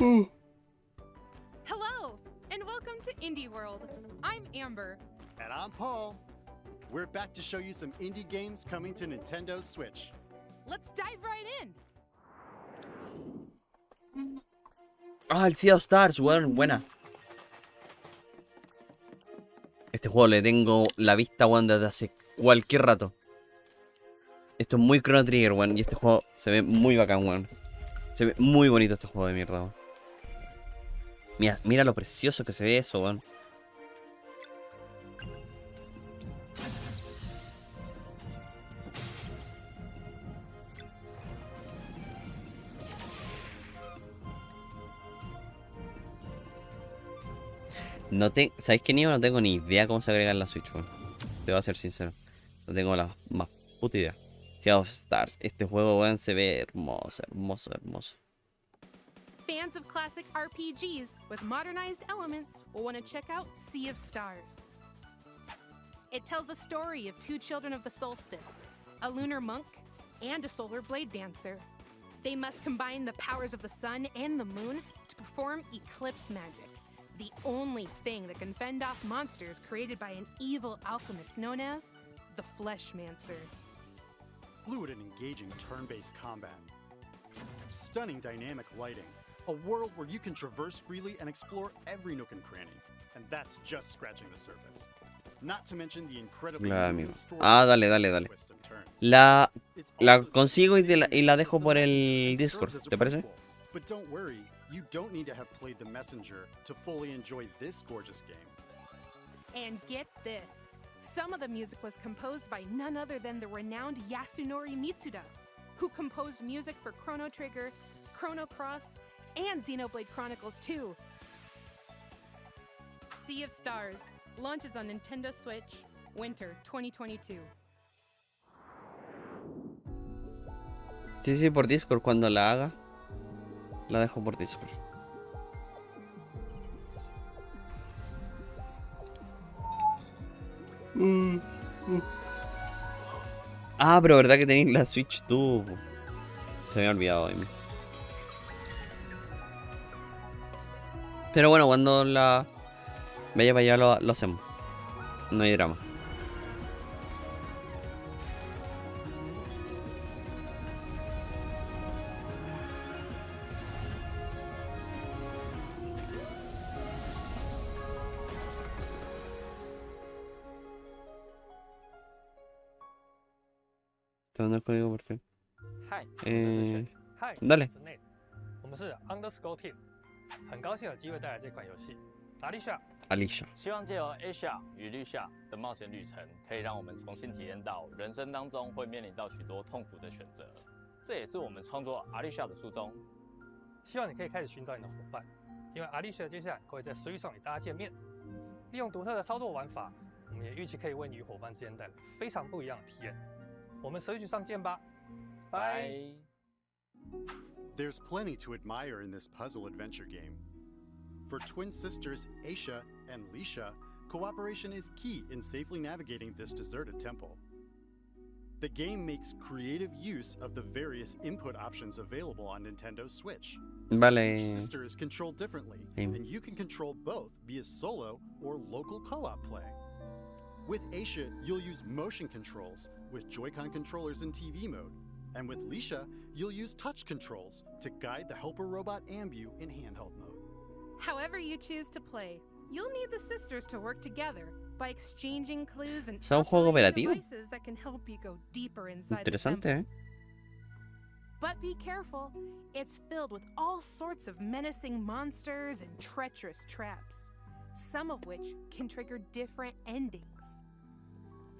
Hello, and welcome to Indie World. I'm Amber. And I'm Paul. We're back to show you some indie games coming to Nintendo Switch. Let's dive right in. Ah, el Sea of Stars, weón, buena. Este juego le tengo la vista, weón, desde hace cualquier rato. Esto es muy Chrono Trigger, weón, y este juego se ve muy bacán, weón. Se ve muy bonito este juego de mierda, weón. Mira, mira lo precioso que se ve eso, weón. ¿Sabéis qué, Nico? No tengo ni idea cómo se agrega en la Switch, weón. Te voy a ser sincero. No tengo la más puta idea. Sea of Stars. Este juego, weón, se ve hermoso, hermoso, hermoso. Fans of classic RPGs with modernized elements will want to check out Sea of Stars. It tells the story of two children of the solstice, a lunar monk and a solar blade dancer. They must combine the powers of the sun and the moon to perform eclipse magic, the only thing that can fend off monsters created by an evil alchemist known as the Fleshmancer. Fluid and engaging turn-based combat. Stunning dynamic lighting. A world where you can traverse freely and explore every nook and cranny. And that's just scratching the surface. Not to mention the incredibly moving story. Ah, dale. Twists and turns. La consigo y la dejo por el Discord, ¿te parece? But don't worry, you don't need to have played The Messenger to fully enjoy this gorgeous game. And get this, some of the music was composed by none other than the renowned Yasunori Mitsuda, who composed music for Chrono Trigger, Chrono Cross, and Xenoblade Chronicles 2. Sea of Stars launches on Nintendo Switch, winter 2022. Sí, por Discord. Cuando la haga, la dejo por Discord. Ah, pero verdad que tenéis la Switch tú. Se me había olvidado de mí. Pero bueno, cuando la vaya para allá lo hacemos. No hay drama. ¿Está dando el código por fin? Dale. 我们是 Underscore Team， 很高兴有机会带来这款游戏。Alicia， 希望借由 Asia 与 Lucia 的冒险旅程，可以让我们重新体验到人生当中会面临到许多痛苦的选择。这也是我们创作 Alicia 的初衷。希望你可以开始寻找你的伙伴，因为 Alicia 接下来会在Switch上与大家见面。利用独特的操作玩法，我们也预期可以为你与伙伴之间带来非常不一样的体验。我们Switch上见吧，拜。There's plenty to admire in this puzzle adventure game. For twin sisters Aisha and Lisha, cooperation is key in safely navigating this deserted temple. The game makes creative use of the various input options available on Nintendo Switch. Vale. Each sister is controlled differently, and you can control both via solo or local co-op play. With Aisha, you'll use motion controls with Joy-Con controllers in TV mode. And with Lisha, you'll use touch controls to guide the helper robot Ambu in handheld mode. However you choose to play, you'll need the sisters to work together by exchanging clues and un juego operating cooperativo. devices that can help you go deeper inside the Interesante, temple. But be careful, it's filled with all sorts of menacing monsters and treacherous traps, some of which can trigger different endings.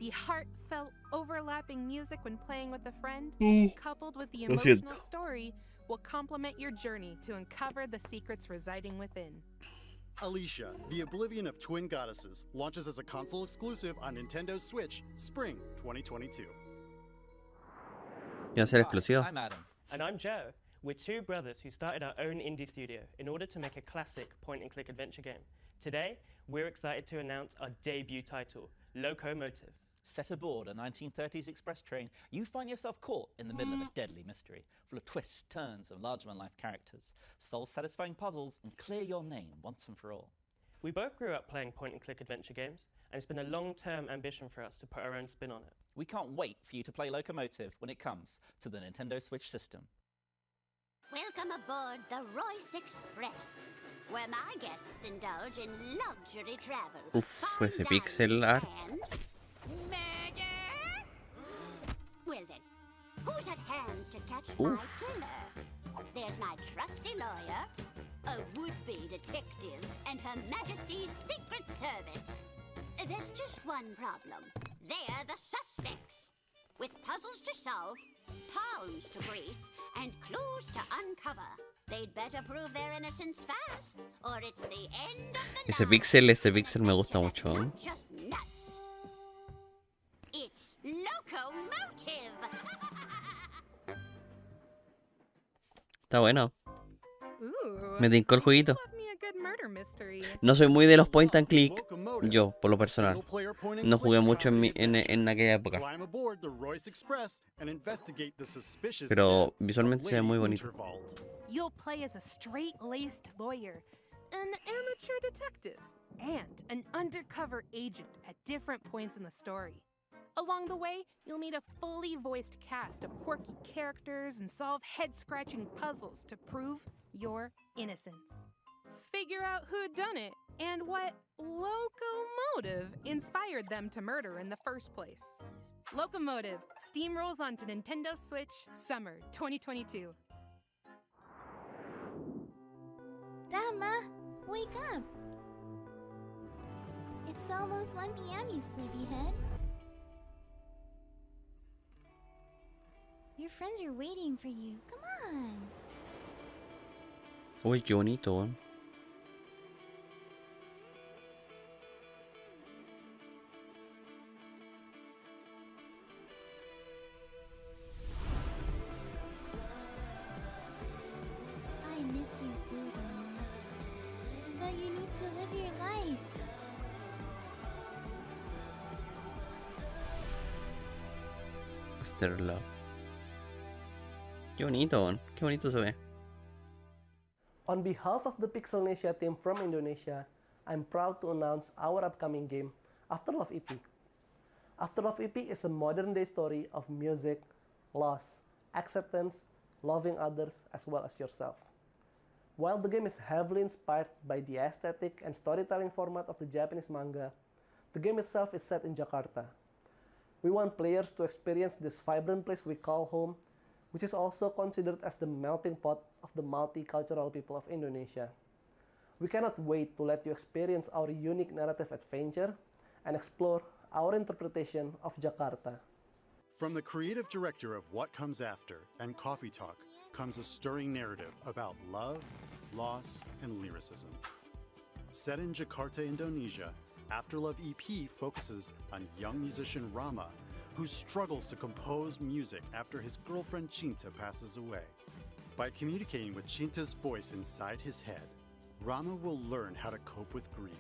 The heartfelt, overlapping music when playing with a friend, coupled with the emotional story, will complement your journey to uncover the secrets residing within. Alicia, the Oblivion of Twin Goddesses, launches as a console exclusive on Nintendo Switch, spring 2022. ¿Iba a ser exclusivo? I'm Adam. And I'm Joe. We're two brothers who started our own indie studio in order to make a classic point-and-click adventure game. Today, we're excited to announce our debut title, Locomotive. Set aboard a 1930s express train, you find yourself caught in the middle of a deadly mystery, full of twists, turns, and larger-than-life characters. Solve satisfying puzzles and clear your name once and for all. We both grew up playing point-and-click adventure games, and it's been a long-term ambition for us to put our own spin on it. We can't wait for you to play Locomotive when it comes to the Nintendo Switch system. Welcome aboard the Royce Express, where my guests indulge in luxury travel. Uf, fine ese dining, pixel art. and murder. Well then, who's at hand to catch my Oof. killer? There's my trusty lawyer, a would-be detective, and Her Majesty's Secret Service. There's just one problem. They're the suspects. With puzzles to solve, palms to grease, and clues to uncover. They'd better prove their innocence fast, or it's the end of the Ese pixel me gusta Adventure that's mucho. not just nuts. It's Locomotive. Está bueno. Ooh. Me tincó el jueguito. Love me a good murder mystery. No soy muy de los point and click. Locomotive, Yo, por lo personal. single-player point and No jugué click mucho comedy en adventure. aquella época. Climb aboard the Royce Express and investigate the suspicious Pero death visualmente of se ve Lady muy bonito. Unterwald. You'll play as a straight-laced lawyer, an amateur detective, and an undercover agent at different points in the story. Along the way, you'll meet a fully voiced cast of quirky characters and solve head-scratching puzzles to prove your innocence. Figure out who'd done it and what locomotive inspired them to murder in the first place. Locomotive steamrolls onto Nintendo Switch summer 2022. Rama, wake up! It's almost 1 p.m., you sleepyhead. Your friends are waiting for you. Come on! Uy, qué bonito, weón. I miss you too, Rama. But you need to live your life. After Love. Qué bonito, weón. Qué bonito se ve. On behalf of the Pixelnesia team from Indonesia, I'm proud to announce our upcoming game, Afterlove EP. Afterlove EP is a modern-day story of music, loss, acceptance, loving others as well as yourself. While the game is heavily inspired by the aesthetic and storytelling format of the Japanese manga, the game itself is set in Jakarta. We want players to experience this vibrant place we call home, which is also considered as the melting pot of the multicultural people of Indonesia. We cannot wait to let you experience our unique narrative adventure and explore our interpretation of Jakarta. From the creative director of What Comes After and Coffee Talk comes a stirring narrative about love, loss, and lyricism. Set in Jakarta, Indonesia, Afterlove EP focuses on young musician Rama, who struggles to compose music after his girlfriend Chinta passes away. By communicating with Chinta's voice inside his head, Rama will learn how to cope with grief,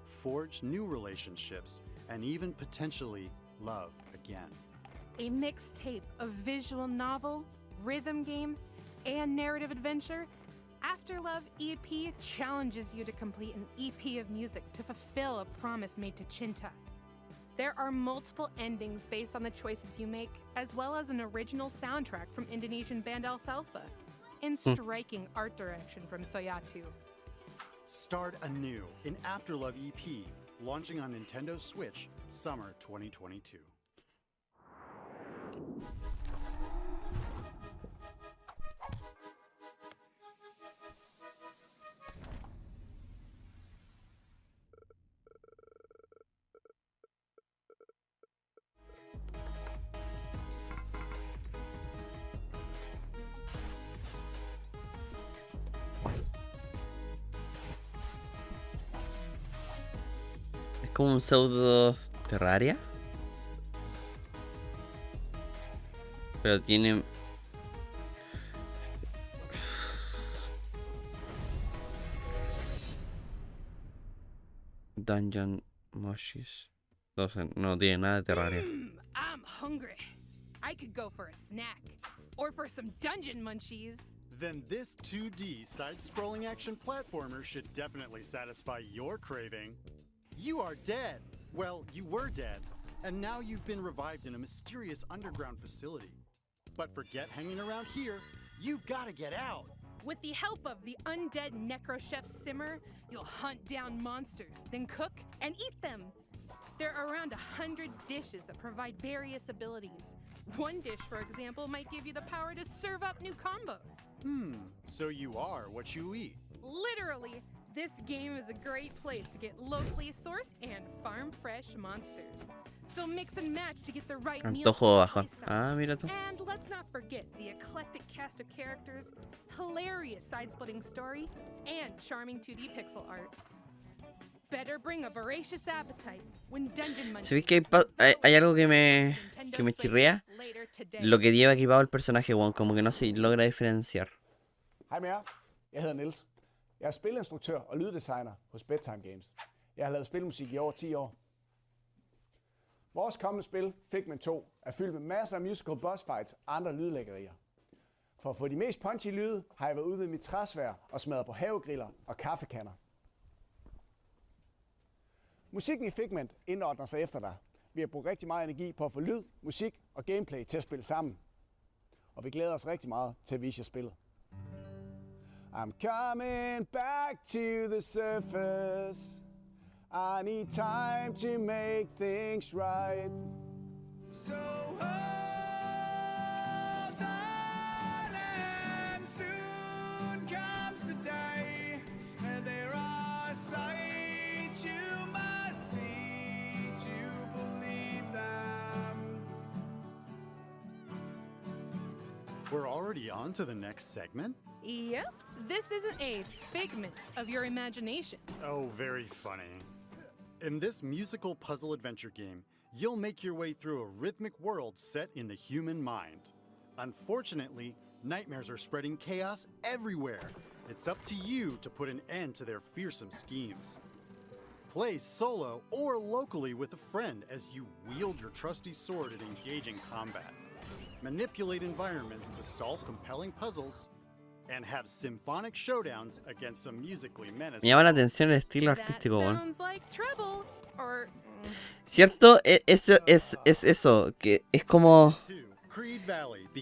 forge new relationships, and even potentially love again. A mixtape of visual novel, rhythm game, and narrative adventure, Afterlove EP challenges you to complete an EP of music to fulfill a promise made to Chinta. There are multiple endings based on the choices you make, as well as an original soundtrack from Indonesian band Alfalfa, and striking art direction from Soyatu. Start anew in Afterlove EP, launching on Nintendo Switch summer 2022. Es como un pseudo Terraria. Pero tiene... Dungeon Moshes. Entonces no tiene nada de Terraria. I'm hungry. I could go for a snack. Or for some dungeon munchies. Then this 2D side-scrolling action platformer should definitely satisfy your craving. You are dead. Well, you were dead, and now you've been revived in a mysterious underground facility. But forget hanging around here. You've got to get out. With the help of the undead necro chef Simmer, you'll hunt down monsters, then cook and eat them. There are around 100 dishes that provide various abilities. One dish, for example, might give you the power to serve up new combos. So you are what you eat. Literally, this game is a great place to get locally sourced and farm fresh monsters. So mix and match to get the right meal. Antojo bajón. Ah, mira tú. And let's not forget the eclectic cast of characters, hilarious side-splitting story, and charming 2D pixel art. Better bring a voracious appetite when Dungeon Munchies. ¿Sabéis que hay algo que me chirría? Lo que lleva equipado el personaje, weón, como que no se logra diferenciar. Hej med jer. Jeg hedder Niels. Jeg er spilinstruktør og lyddesigner hos Bedtime Games. Jeg har lavet spilmusik i over 10 år. Vores kommende spil, Figment 2, er fyldt med masser af musical boss fights og andre lydlæggerier. For at få de mest punchy lyde, har jeg været ude ved mit træsvær og smadret på havegriller og kaffekanner. Musikken i Figment indordner sig efter dig. Vi har brugt rigtig meget energi på at få lyd, musik og gameplay til at spille sammen. Og vi glæder os rigtig meget til at vise jer spillet. I'm coming back to the surface. I need time to make things right. So hold on and soon comes the day. There are sights you must see to believe them. We're already on to the next segment? Yep, this isn't a figment of your imagination. Oh, very funny. In this musical puzzle adventure game, you'll make your way through a rhythmic world set in the human mind. Unfortunately, nightmares are spreading chaos everywhere. It's up to you to put an end to their fearsome schemes. Play solo or locally with a friend as you wield your trusty sword and engage in combat. Manipulate environments to solve compelling puzzles, and have symphonic showdowns against some musically menacing. Me llama la atención el estilo artístico, weón. Sounds like trouble, or... ¿Cierto? Es eso, que es como...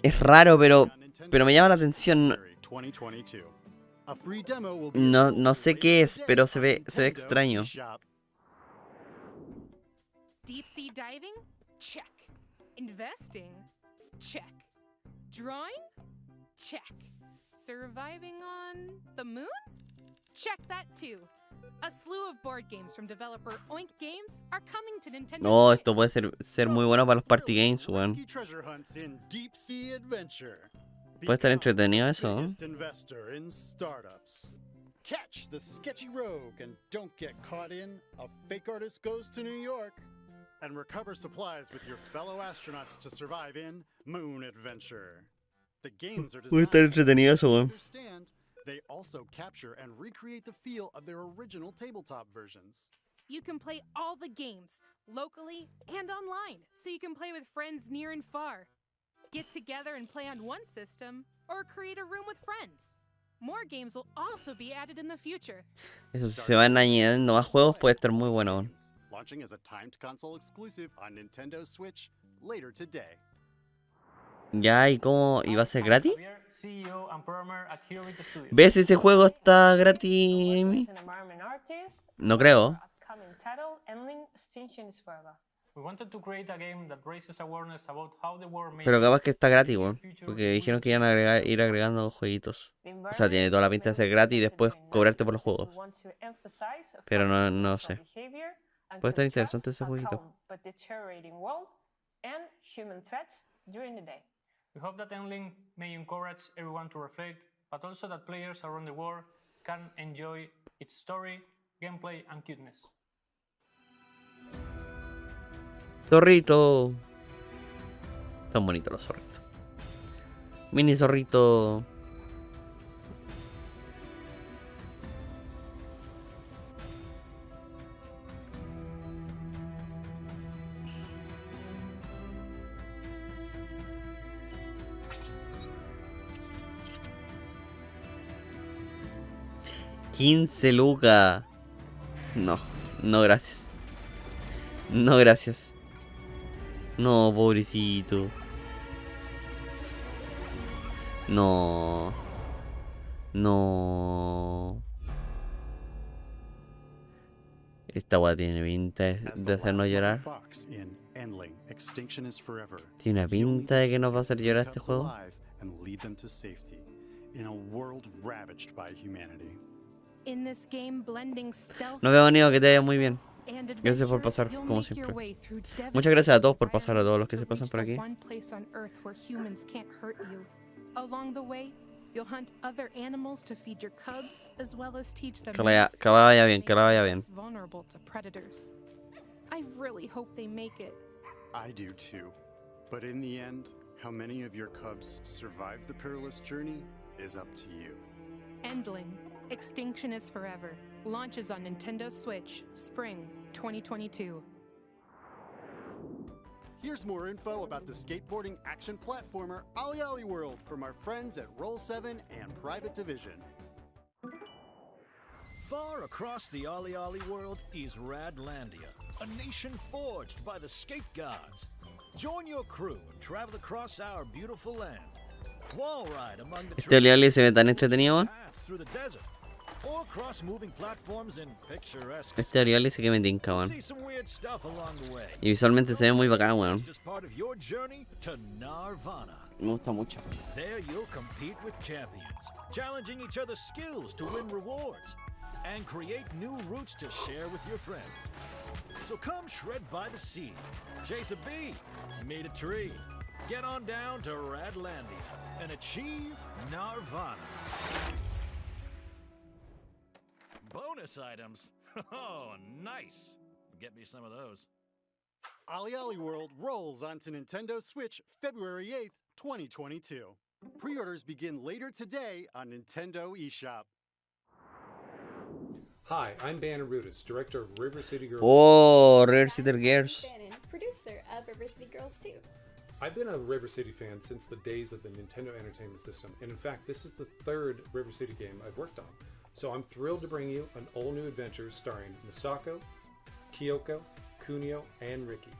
Es raro, pero me llama la atención. No sé qué es, pero se ve extraño. Deep sea diving? Check. Investing? Check. Drawing? Check. Surviving on the moon? Check that too. A slew of board games from developer Oink Games are coming to Nintendo. No, esto puede ser muy bueno para los party games, weón. Puede estar entretenido eso, ¿no? Catch the sketchy rogue and don't get caught in A Fake Artist Goes to New York. And recover supplies with your fellow astronauts to survive in Moon Adventure. The games are Puede estar designed entretenido eso, weón. They also capture and recreate the feel of their original tabletop versions. You can play all the games, locally and online, so you can play with friends near and far. Get together and play on one system, or create a room with friends. More games will also be added in the future. Eso, si se van añadiendo más juegos, puede estar muy bueno, weón. Launching as a timed console exclusive on Nintendo Switch later today. Ya, ¿y cómo? ¿Y va a ser gratis? ¿Ves? Ese juego está gratis, Amy. No creo. Pero capaz que está gratis, weón. Porque dijeron que iban a ir agregando jueguitos. O sea, tiene toda la pinta de ser gratis y después cobrarte por los juegos. Pero no sé. Puede estar interesante ese jueguito. We hope that Endling may encourage everyone to reflect, but also that players around the world can enjoy its story, gameplay, and cuteness. Zorrito. Tan bonitos los zorritos. Mini zorrito. 15 lucas. No, no gracias. No gracias. No, pobrecito. No. No. Esta weá tiene pinta de hacernos llorar. Tiene una pinta de que nos va a hacer llorar este juego. No veo venido que te vaya muy bien. Gracias por pasar, como siempre. Muchas gracias a todos por pasar, a todos los que se pasan por aquí. You'll hunt other animals to feed your cubs, as well as teach them Que la vaya bien, que la vaya bien. vulnerable to predators. I really hope they make it. I do too. But in the end, how many of your cubs survive the perilous journey is up to you. Endling, Extinction is Forever. Launches on Nintendo Switch, Spring 2022. Here's more info about the skateboarding action platformer OlliOlli World from our friends at Roll7 and Private Division. Far across the OlliOlli world is Radlandia, a nation forged by the skate gods. Join your crew and travel across our beautiful land. Wall ride among the Este OlliOlli se ve tan entretenido. through the desert. Or cross moving platforms in picturesque. Este OlliOlli sí que me tinca, weón. See some weird stuff along the way. Y visualmente se ve muy bacán, weón. It's just part of your journey to Nirvana. Me gusta mucho. There you'll compete with champions, challenging each other's skills to win rewards, and create new routes to share with your friends. So come shred by the sea, chase a bee, meet a tree, get on down to Radlandia, and achieve Nirvana. Bonus items? Oh, nice. Get me some of those. OlliOlli World rolls onto Nintendo Switch February 8th, 2022. Pre-orders begin later today on Nintendo eShop. Hi, I'm Bannon Rudis, director of River City Girls. Oh, River City Girls. Bannon, producer of River City Girls 2. I've been a River City fan since the days of the Nintendo Entertainment System, and in fact, this is the third River City game I've worked on. So I'm thrilled to bring you an all-new adventure starring Misako, Kyoko, Kunio, and Ricky.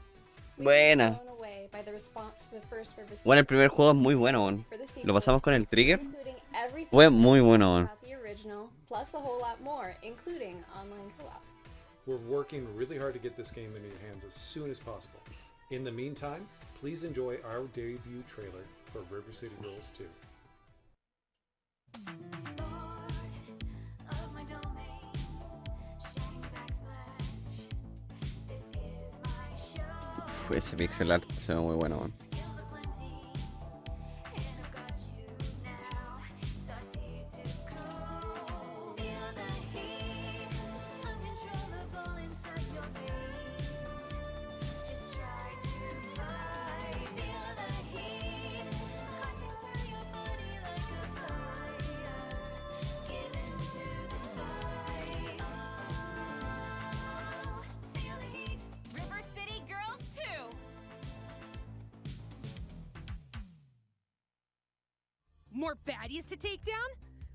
Buena. Bueno, el primer juego es muy bueno, weón. Lo pasamos con el Trigger. Fue muy bueno, weón. We're working really hard to get this game into your hands as soon as possible. In the meantime, please enjoy our debut trailer for River City Girls 2. Ese pixel art se ve muy bueno, man. More baddies to take down?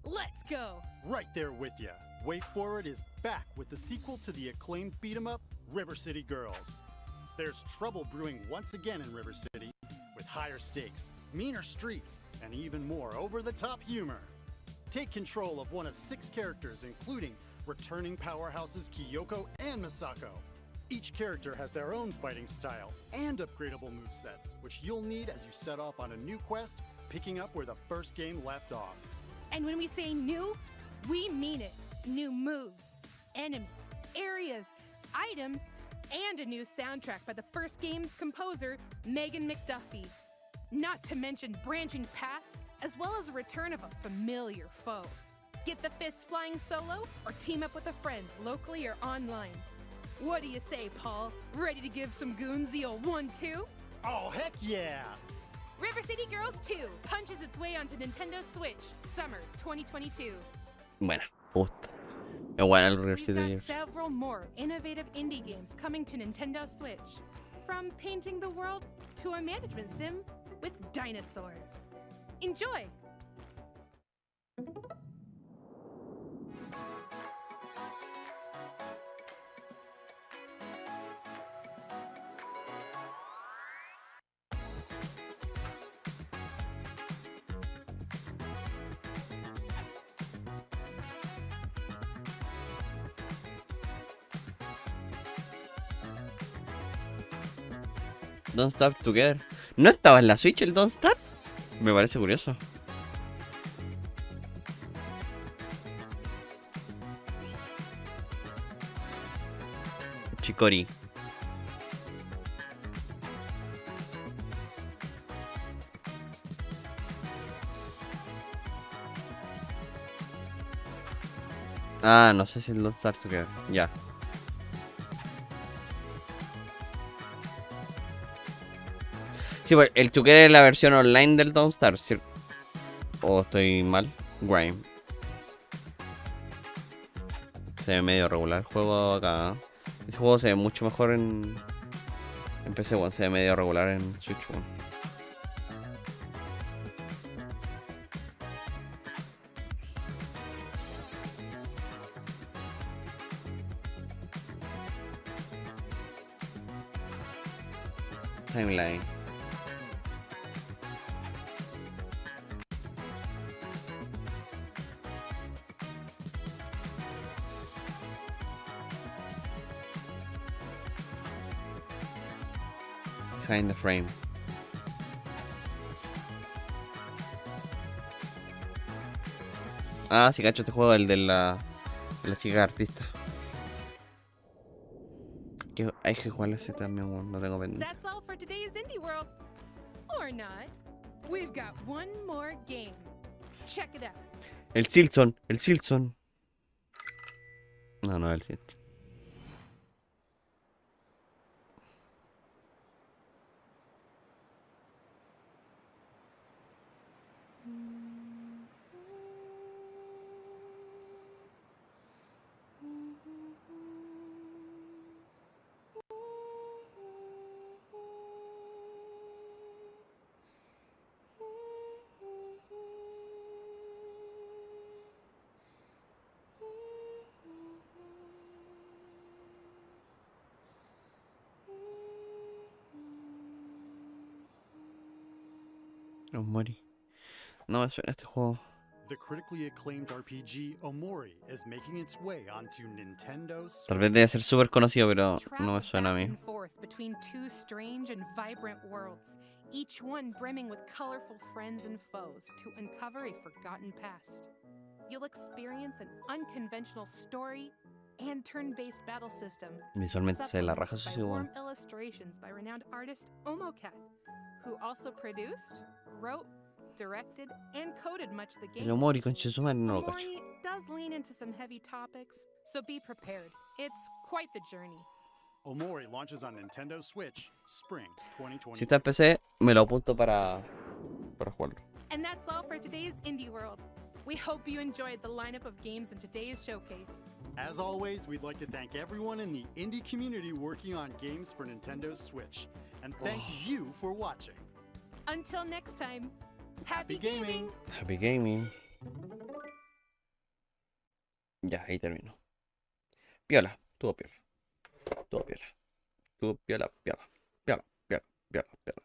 Let's go! Right there with ya. Way Forward is back with the sequel to the acclaimed beat-em-up, River City Girls. There's trouble brewing once again in River City, with higher stakes, meaner streets, and even more over-the-top humor. Take control of one of 6 characters, including returning powerhouses Kyoko and Misako. Each character has their own fighting style and upgradable movesets, which you'll need as you set off on a new quest, picking up where the first game left off. And when we say new, we mean it. New moves, enemies, areas, items, and a new soundtrack by the first game's composer, Megan McDuffie. Not to mention branching paths, as well as a return of a familiar foe. Get the fists flying solo, or team up with a friend, locally or online. What do you say, Paul? Ready to give some goons the old 1-2? Oh, heck yeah! River City Girls 2 punches its way onto Nintendo Switch, summer 2022. Bueno, justo. Es bueno el River City We've got Girls. several more innovative indie games coming to Nintendo Switch. From painting the world to a management sim with dinosaurs. Enjoy! Don't Starve Together. ¿No estaba en la Switch el Don't Starve? Me parece curioso. Chicory. Ah, no sé si el Don't Starve Together. Ya. Sí, pues el Together es la versión online del Don't Starve, ¿cierto? ¿O estoy mal? Grime. Se ve medio regular el juego acá. Ese juego se ve mucho mejor en PC, bueno, se ve medio regular en Switch, bueno. Timeline. Behind the frame. Ah, sí, cacho, este juego, el de la chica artista. Que hay que jugarlo ese también, bueno, no tengo pendiente. That's all for today's Indie World. Or not. We've got one more game. Check it out. El Silson, el Silson. No, no, el Silson. Los Mori. No me suena este juego. The critically acclaimed RPG Omori is making its way onto Nintendo Switch. Tal vez debe ser súper conocido, pero no me suena a mí. And forth between two strange and vibrant worlds, each one brimming with colorful friends and foes to uncover a forgotten past. You'll experience an unconventional story and turn-based battle system. Visualmente se la raja, eso sí, Warm bueno. illustrations by renowned artist Omocat, who also produced, wrote, directed, and coded much of the game. El Omori con Chizumari no lo cacho. Omori does lean into some heavy topics, so be prepared. It's quite the journey. Omori launches on Nintendo Switch Spring 2020. Si está en PC, me lo apunto para jugarlo. And that's all for today's Indie World. We hope you enjoyed the lineup of games in today's showcase. As always, we'd like to thank everyone in the indie community working on games for Nintendo Switch. And thank you for watching. Until next time, happy gaming! Happy gaming. Ya, ahí termino. Piola, todo piola. Todo piola. Todo piola, piola. Piola, piola, piola, piola.